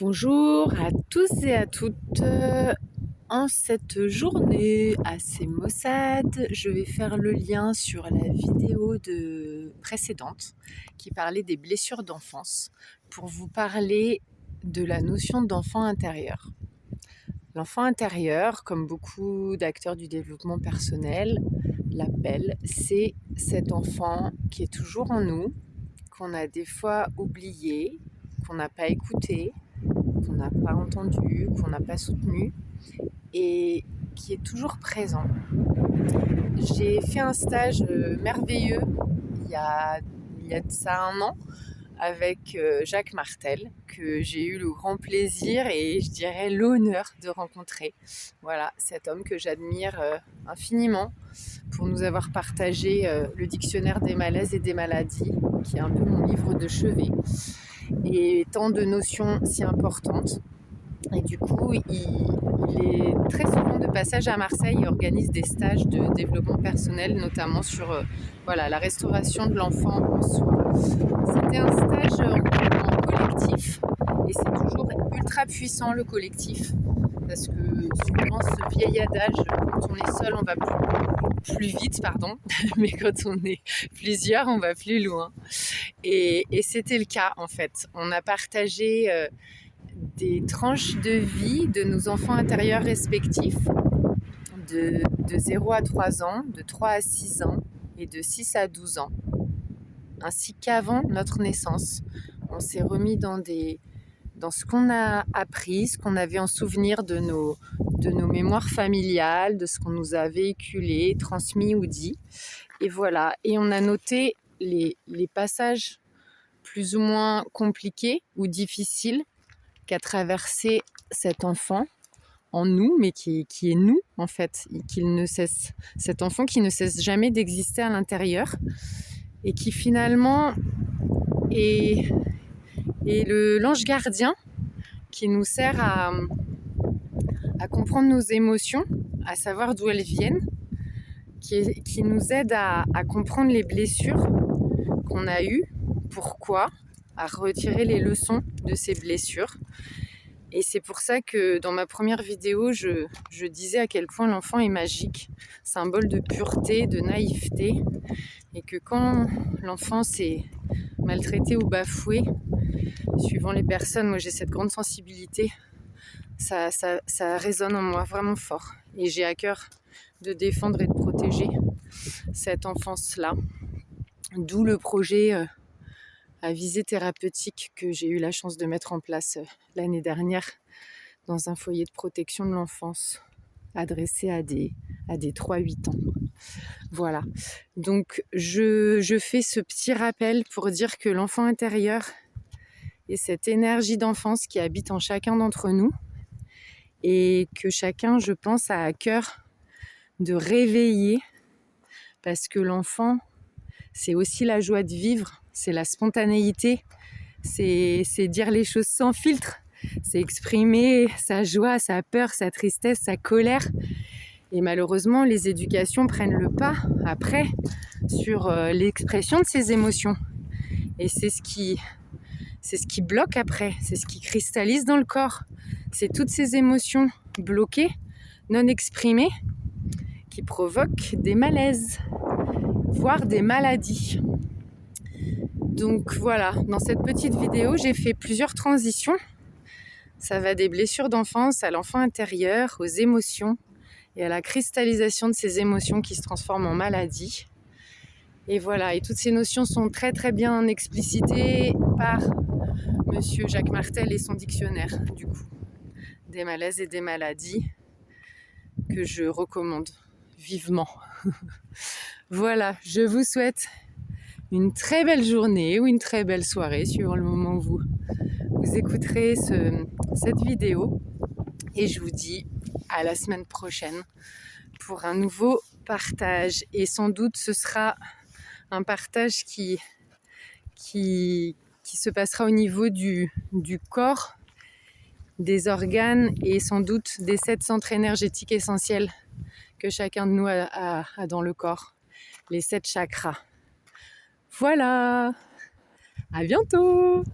Bonjour à tous et à toutes. En cette journée assez maussade, je vais faire le lien sur la vidéo précédente qui parlait des blessures d'enfance pour vous parler de la notion d'enfant intérieur. L'enfant intérieur, comme beaucoup d'acteurs du développement personnel l'appellent, c'est cet enfant qui est toujours en nous, qu'on a des fois oublié, qu'on n'a pas écouté, qu'on n'a pas entendu, qu'on n'a pas soutenu et qui est toujours présent. J'ai fait un stage merveilleux il y a de ça un an avec Jacques Martel, que j'ai eu le grand plaisir et je dirais l'honneur de rencontrer. Voilà, cet homme que j'admire infiniment pour nous avoir partagé le dictionnaire des malaises et des maladies, qui est un peu mon livre de chevet, et tant de notions si importantes. Et du coup, il est très souvent de passage à Marseille et organise des stages de développement personnel, notamment sur la restauration de l'enfant en soi. C'était un stage en collectif et c'est toujours ultra puissant le collectif, parce que souvent ce vieil adage, quand on est seul on va plus vite, mais quand on est plusieurs on va plus loin. Et c'était le cas en fait. On a partagé des tranches de vie de nos enfants intérieurs respectifs, de 0 à 3 ans, de 3 à 6 ans et de 6 à 12 ans. Ainsi qu'avant notre naissance, on s'est remis dans ce qu'on a appris, ce qu'on avait en souvenir de nos mémoires familiales, de ce qu'on nous a véhiculé, transmis ou dit. Et voilà, et on a noté les passages plus ou moins compliqués ou difficiles qu'a traversé cet enfant en nous, mais qui est nous en fait, cet enfant qui ne cesse jamais d'exister à l'intérieur et qui finalement est l'ange gardien qui nous sert à comprendre nos émotions, à savoir d'où elles viennent, qui nous aide à comprendre les blessures qu'on a eues, pourquoi, à retirer les leçons de ces blessures. Et c'est pour ça que dans ma première vidéo, je disais à quel point l'enfant est magique, symbole de pureté, de naïveté, et que quand l'enfance est maltraitée ou bafouée, suivant les personnes, moi j'ai cette grande sensibilité, ça résonne en moi vraiment fort. Et j'ai à cœur de défendre et de protéger cette enfance-là. D'où le projet à visée thérapeutique que j'ai eu la chance de mettre en place l'année dernière dans un foyer de protection de l'enfance adressé à des 3-8 ans. Voilà, donc je fais ce petit rappel pour dire que l'enfant intérieur est cette énergie d'enfance qui habite en chacun d'entre nous et que chacun, je pense, a à cœur de réveiller, parce que l'enfant, c'est aussi la joie de vivre, c'est la spontanéité, c'est dire les choses sans filtre, c'est exprimer sa joie, sa peur, sa tristesse, sa colère. Et malheureusement, les éducations prennent le pas après sur l'expression de ces émotions. Et c'est ce qui bloque après, c'est ce qui cristallise dans le corps. C'est toutes ces émotions bloquées, non exprimées, qui provoquent des malaises, voire des maladies. Donc voilà, dans cette petite vidéo, j'ai fait plusieurs transitions. Ça va des blessures d'enfance à l'enfant intérieur, aux émotions et à la cristallisation de ces émotions qui se transforment en maladies. Et voilà, et toutes ces notions sont très très bien explicitées par Monsieur Jacques Martel et son dictionnaire, du coup, des malaises et des maladies, que je recommande vivement. Voilà, je vous souhaite une très belle journée ou une très belle soirée, suivant le moment où vous écouterez cette vidéo. Et je vous dis à la semaine prochaine pour un nouveau partage. Et sans doute ce sera un partage qui se passera au niveau du corps, des organes et sans doute des 7 centres énergétiques essentiels que chacun de nous a dans le corps, les 7 chakras. Voilà, à bientôt!